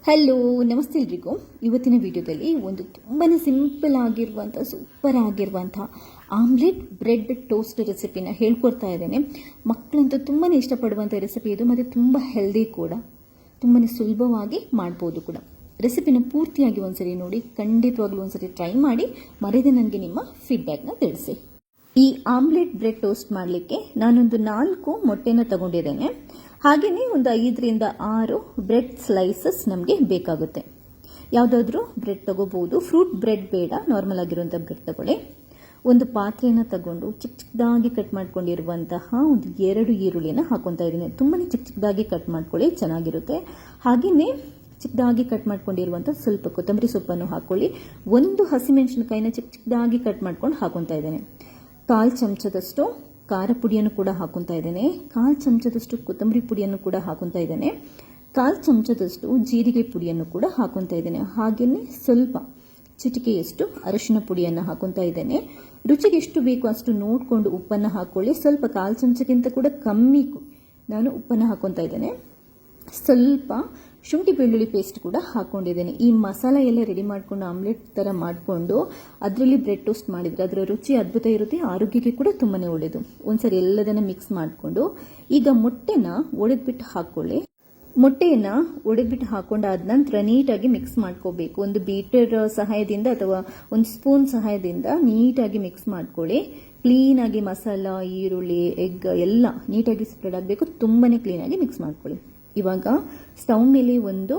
Hello, ನಮಸ್ತೆ ಎಲ್ರಿಗೂ. ಇವತ್ತಿನ ವಿಡಿಯೋದಲ್ಲಿ ಒಂದು ತುಂಬಾ ಸಿಂಪಲ್ ಆಗಿರುವಂಥ ಸೂಪರ್ ಆಗಿರುವಂಥ ಆಮ್ಲೆಟ್ ಬ್ರೆಡ್ ಟೋಸ್ಟ್ ರೆಸಿಪಿನ ಹೇಳ್ಕೊಡ್ತಾ ಇದ್ದೇನೆ. ಮಕ್ಕಳಂತೂ ತುಂಬಾ ಇಷ್ಟಪಡುವಂಥ ರೆಸಿಪಿ ಇದು, ಮತ್ತು ತುಂಬ ಹೆಲ್ದಿ ಕೂಡ, ತುಂಬಾ ಸುಲಭವಾಗಿ ಮಾಡ್ಬೋದು ಕೂಡ. ರೆಸಿಪಿನ ಪೂರ್ತಿಯಾಗಿ ಒಂದ್ಸರಿ ನೋಡಿ, ಖಂಡಿತವಾಗ್ಲೂ ಒಂದ್ಸರಿ ಟ್ರೈ ಮಾಡಿ, ಮರೆಯದೆ ನನಗೆ ನಿಮ್ಮ ಫೀಡ್ಬ್ಯಾಕ್ನ ತಿಳಿಸಿ. ಈ ಆಮ್ಲೆಟ್ ಬ್ರೆಡ್ ಟೋಸ್ಟ್ ಮಾಡಲಿಕ್ಕೆ ನಾನೊಂದು 4 ಮೊಟ್ಟೆನ ತಗೊಂಡಿದ್ದೇನೆ. ಹಾಗೆಯೇ ಒಂದು 5ರಿಂದ 6 ಬ್ರೆಡ್ ಸ್ಲೈಸಸ್ ನಮಗೆ ಬೇಕಾಗುತ್ತೆ. ಯಾವುದಾದ್ರೂ ಬ್ರೆಡ್ ತಗೋಬಹುದು, ಫ್ರೂಟ್ ಬ್ರೆಡ್ ಬೇಡ, ನಾರ್ಮಲ್ ಆಗಿರುವಂಥ ಬ್ರೆಡ್ ತಗೊಳ್ಳಿ. ಒಂದು ಪಾತ್ರೆನ ತಗೊಂಡು ಚಿಕ್ಕದಾಗಿ ಕಟ್ ಮಾಡ್ಕೊಂಡಿರುವಂತಹ ಒಂದು 2 ಈರುಳ್ಳಿನ ಹಾಕೊತಾ ಇದ್ದೀನಿ. ತುಂಬಾ ಚಿಕ್ಕದಾಗಿ ಕಟ್ ಮಾಡ್ಕೊಳ್ಳಿ, ಚೆನ್ನಾಗಿರುತ್ತೆ. ಹಾಗೆಯೇ ಚಿಕ್ಕದಾಗಿ ಕಟ್ ಮಾಡ್ಕೊಂಡಿರುವಂಥ ಸ್ವಲ್ಪ ಕೊತ್ತಂಬರಿ ಸೊಪ್ಪನ್ನು ಹಾಕೊಳ್ಳಿ. ಒಂದು ಹಸಿಮೆಣಸಿನಕಾಯಿನ ಚಿಕ್ಕದಾಗಿ ಕಟ್ ಮಾಡ್ಕೊಂಡು ಹಾಕೊತಾ ಇದ್ದೇನೆ. 1/4 ಚಮಚದಷ್ಟು ಖಾರ ಪುಡಿಯನ್ನು ಕೂಡ ಹಾಕೊತಾ ಇದ್ದೇನೆ. 1/4 ಚಮಚದಷ್ಟು ಕೊತ್ತಂಬರಿ ಪುಡಿಯನ್ನು ಕೂಡ ಹಾಕೊತಾ ಇದ್ದೇನೆ. 1/4 ಚಮಚದಷ್ಟು ಜೀರಿಗೆ ಪುಡಿಯನ್ನು ಕೂಡ ಹಾಕೊತಾ ಇದ್ದೇನೆ. ಹಾಗೆಯೇ ಸ್ವಲ್ಪ ಚಿಟಿಕೆಯಷ್ಟು ಅರಿಶಿನ ಪುಡಿಯನ್ನು ಹಾಕೊತಾ ಇದ್ದೇನೆ. ರುಚಿಗೆ ಎಷ್ಟು ಬೇಕು ಅಷ್ಟು ನೋಡಿಕೊಂಡು ಉಪ್ಪನ್ನು ಹಾಕೊಳ್ಳಿ. ಸ್ವಲ್ಪ 1/4 ಚಮಚಕ್ಕಿಂತ ಕೂಡ ಕಮ್ಮಿ ನಾನು ಉಪ್ಪನ್ನು ಹಾಕೊತಾ ಇದ್ದೇನೆ. ಸ್ವಲ್ಪ ಶುಂಠಿ ಬೆಳ್ಳುಳ್ಳಿ ಪೇಸ್ಟ್ ಕೂಡ ಹಾಕೊಂಡಿದ್ದೇನೆ. ಈ ಮಸಾಲ ಎಲ್ಲ ರೆಡಿ ಮಾಡಿಕೊಂಡು ಆಮ್ಲೆಟ್ ಥರ ಮಾಡಿಕೊಂಡು ಅದರಲ್ಲಿ ಬ್ರೆಡ್ ಟೋಸ್ಟ್ ಮಾಡಿದರೆ ಅದರ ರುಚಿ ಅದ್ಭುತ ಇರುತ್ತೆ, ಆರೋಗ್ಯಕ್ಕೆ ಕೂಡ ತುಂಬಾ ಒಳ್ಳೆಯದು. ಒಂದ್ಸರಿ ಎಲ್ಲದನ್ನು ಮಿಕ್ಸ್ ಮಾಡಿಕೊಂಡು ಈಗ ಮೊಟ್ಟೆನ ಒಡೆದ್ಬಿಟ್ಟು ಹಾಕ್ಕೊಳ್ಳಿ. ಮೊಟ್ಟೆಯನ್ನು ಒಡೆದ್ಬಿಟ್ಟು ಹಾಕೊಂಡಾದ ನಂತರ ನೀಟಾಗಿ ಮಿಕ್ಸ್ ಮಾಡ್ಕೋಬೇಕು. ಒಂದು ಬೀಟರ್ ಸಹಾಯದಿಂದ ಅಥವಾ ಒಂದು ಸ್ಪೂನ್ ಸಹಾಯದಿಂದ ನೀಟಾಗಿ ಮಿಕ್ಸ್ ಮಾಡ್ಕೊಳ್ಳಿ. ಕ್ಲೀನಾಗಿ ಮಸಾಲ, ಈರುಳ್ಳಿ, ಎಗ್ ಎಲ್ಲ ನೀಟಾಗಿ ಸ್ಪ್ರೆಡ್ ಆಗಬೇಕು. ತುಂಬಾ ಕ್ಲೀನಾಗಿ ಮಿಕ್ಸ್ ಮಾಡ್ಕೊಳ್ಳಿ. ಇವಾಗ ಸ್ಟವ್ ಮೇಲೆ ಒಂದು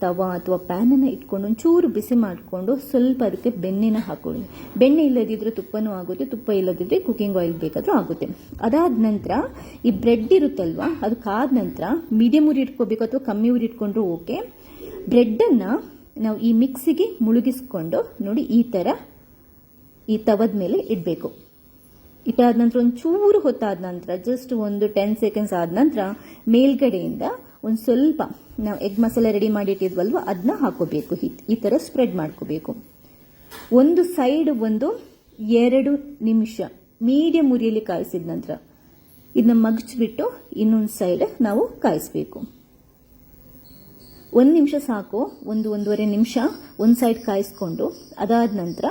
ತವಾ ಅಥವಾ ಪ್ಯಾನನ್ನು ಇಟ್ಕೊಂಡು ಒಂಚೂರು ಬಿಸಿ ಮಾಡಿಕೊಂಡು ಸ್ವಲ್ಪ ಅದಕ್ಕೆ ಬೆಣ್ಣೆನ ಹಾಕೊಳ್ಳಿ. ಬೆಣ್ಣೆ ಇಲ್ಲದಿದ್ದರೆ ತುಪ್ಪನೂ ಆಗುತ್ತೆ, ತುಪ್ಪ ಇಲ್ಲದಿದ್ದರೆ ಕುಕ್ಕಿಂಗ್ ಆಯಿಲ್ ಬೇಕಾದರೂ ಆಗುತ್ತೆ. ಅದಾದ ನಂತರ ಈ ಬ್ರೆಡ್ ಇರುತ್ತಲ್ವ, ಅದಕ್ಕಾದ ನಂತರ ಮೀಡಿಯಮ್ ಉರಿ ಇಟ್ಕೋಬೇಕು ಅಥವಾ ಕಮ್ಮಿ ಉರಿ ಇಟ್ಕೊಂಡ್ರು ಓಕೆ. ಬ್ರೆಡ್ಡನ್ನು ನಾವು ಈ ಮಿಕ್ಸಿಗೆ ಮುಳುಗಿಸ್ಕೊಂಡು ನೋಡಿ ಈ ಥರ ಈ ತವದ ಮೇಲೆ ಇಡಬೇಕು. ಇಟ್ಟಾದ ನಂತರ ಒಂಚೂರು ಹೊತ್ತಾದ ನಂತರ ಜಸ್ಟ್ ಒಂದು 10 ಸೆಕೆಂಡ್ಸ್ ಆದ ನಂತರ ಮೇಲ್ಗಡೆಯಿಂದ ಒಂದು ಸ್ವಲ್ಪ ನಾವು ಎಗ್ ಮಸಾಲೆ ರೆಡಿ ಮಾಡಿಟ್ಟಿದ್ವಲ್ವ ಅದನ್ನ ಹಾಕೋಬೇಕು. ಈ ಥರ ಸ್ಪ್ರೆಡ್ ಮಾಡ್ಕೋಬೇಕು. ಒಂದು ಸೈಡ್ ಒಂದು 2 ನಿಮಿಷ ಮೀಡಿಯಂ ಉರಿಯಲ್ಲಿ ಕಾಯಿಸಿದ ನಂತರ ಇದನ್ನ ಮಗಚಿಬಿಟ್ಟು ಇನ್ನೊಂದು ಸೈಡ್ ನಾವು ಕಾಯಿಸಬೇಕು. 1 ನಿಮಿಷ ಸಾಕು, 1-1.5 ನಿಮಿಷ ಒಂದು ಸೈಡ್ ಕಾಯಿಸ್ಕೊಂಡು ಅದಾದ ನಂತರ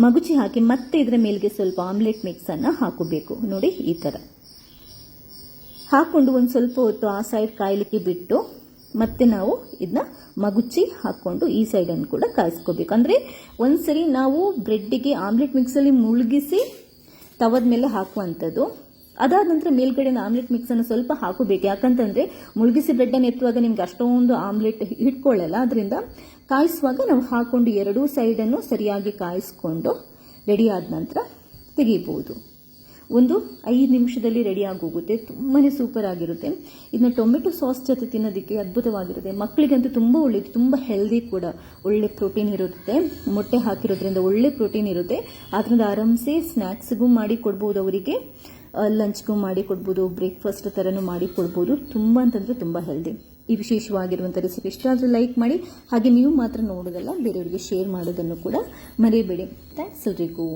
ಮಗುಚಿ ಹಾಕಿ ಮತ್ತೆ ಇದರ ಮೇಲ್ಗೆ ಸ್ವಲ್ಪ ಆಮ್ಲೆಟ್ ಮಿಕ್ಸನ್ನು ಹಾಕೋಬೇಕು. ನೋಡಿ ಈ ಥರ ಹಾಕ್ಕೊಂಡು ಒಂದು ಸ್ವಲ್ಪ ಹೊತ್ತು ಆ ಸೈಡ್ ಕಾಯಲಿಕ್ಕೆ ಬಿಟ್ಟು ಮತ್ತೆ ನಾವು ಇದನ್ನ ಮಗುಚಿ ಹಾಕ್ಕೊಂಡು ಈ ಸೈಡನ್ನು ಕೂಡ ಕಾಯಿಸ್ಕೋಬೇಕು. ಅಂದರೆ ಒಂದ್ಸರಿ ನಾವು ಬ್ರೆಡ್ಡಿಗೆ ಆಮ್ಲೆಟ್ ಮಿಕ್ಸಲ್ಲಿ ಮುಳುಗಿಸಿ ತವದ ಮೇಲೆ ಹಾಕುವಂಥದ್ದು. ಅದಾದ ನಂತರ ಮೇಲ್ಗಡೆ ಆಮ್ಲೆಟ್ ಮಿಕ್ಸನ್ನು ಸ್ವಲ್ಪ ಹಾಕೋಬೇಕು. ಯಾಕಂತಂದರೆ ಮುಳುಗಿಸಿ ಬ್ರೆಡ್ಡನ್ನು ಎತ್ತುವಾಗ ನಿಮ್ಗೆ ಅಷ್ಟೊಂದು ಆಮ್ಲೆಟ್ ಹಿಡ್ಕೊಳ್ಳಲ್ಲ. ಅದರಿಂದ ಕಾಯಿಸುವಾಗ ನಾವು ಹಾಕೊಂಡು 2 ಸೈಡನ್ನು ಸರಿಯಾಗಿ ಕಾಯಿಸ್ಕೊಂಡು ರೆಡಿ ಆದ ನಂತರ ತೆಗಿಬಹುದು. ಒಂದು 5 ನಿಮಿಷದಲ್ಲಿ ರೆಡಿ ಆಗೋಗುತ್ತೆ. ತುಂಬಾ ಸೂಪರ್ ಆಗಿರುತ್ತೆ. ಇದನ್ನ ಟೊಮೆಟೊ ಸಾಸ್ ಜೊತೆ ತಿನ್ನೋದಕ್ಕೆ ಅದ್ಭುತವಾಗಿರುತ್ತೆ. ಮಕ್ಕಳಿಗಂತೂ ತುಂಬ ಒಳ್ಳೆಯದು, ತುಂಬ ಹೆಲ್ದಿ ಕೂಡ. ಒಳ್ಳೆ ಪ್ರೋಟೀನ್ ಇರುತ್ತೆ, ಮೊಟ್ಟೆ ಹಾಕಿರೋದ್ರಿಂದ ಒಳ್ಳೆ ಪ್ರೋಟೀನ್ ಇರುತ್ತೆ. ಅದರಿಂದ ಆರಾಮ್ಸೆ ಸ್ನ್ಯಾಕ್ಸ್ಗೂ ಮಾಡಿ ಕೊಡ್ಬೋದು, ಅವರಿಗೆ ಲಂಚ್ಗೂ ಮಾಡಿ ಕೊಡ್ಬೋದು, ಬ್ರೇಕ್ಫಾಸ್ಟ್ ಥರನೂ ಮಾಡಿ ಕೊಡ್ಬೋದು. ತುಂಬ ಅಂತಂದರೆ ತುಂಬ ಹೆಲ್ದಿ. ಈ ವಿಶೇಷವಾಗಿರುವಂಥ ರೆಸಿಪಿ ಇಷ್ಟ ಆದರೆ ಲೈಕ್ ಮಾಡಿ. ಹಾಗೆ ನೀವು ಮಾತ್ರ ನೋಡೋದಲ್ಲ, ಬೇರೆಯವರಿಗೆ ಶೇರ್ ಮಾಡೋದನ್ನು ಕೂಡ ಮರಿಬೇಡಿ. ಥ್ಯಾಂಕ್ಸ್ ಎಲ್ರಿಗೂ.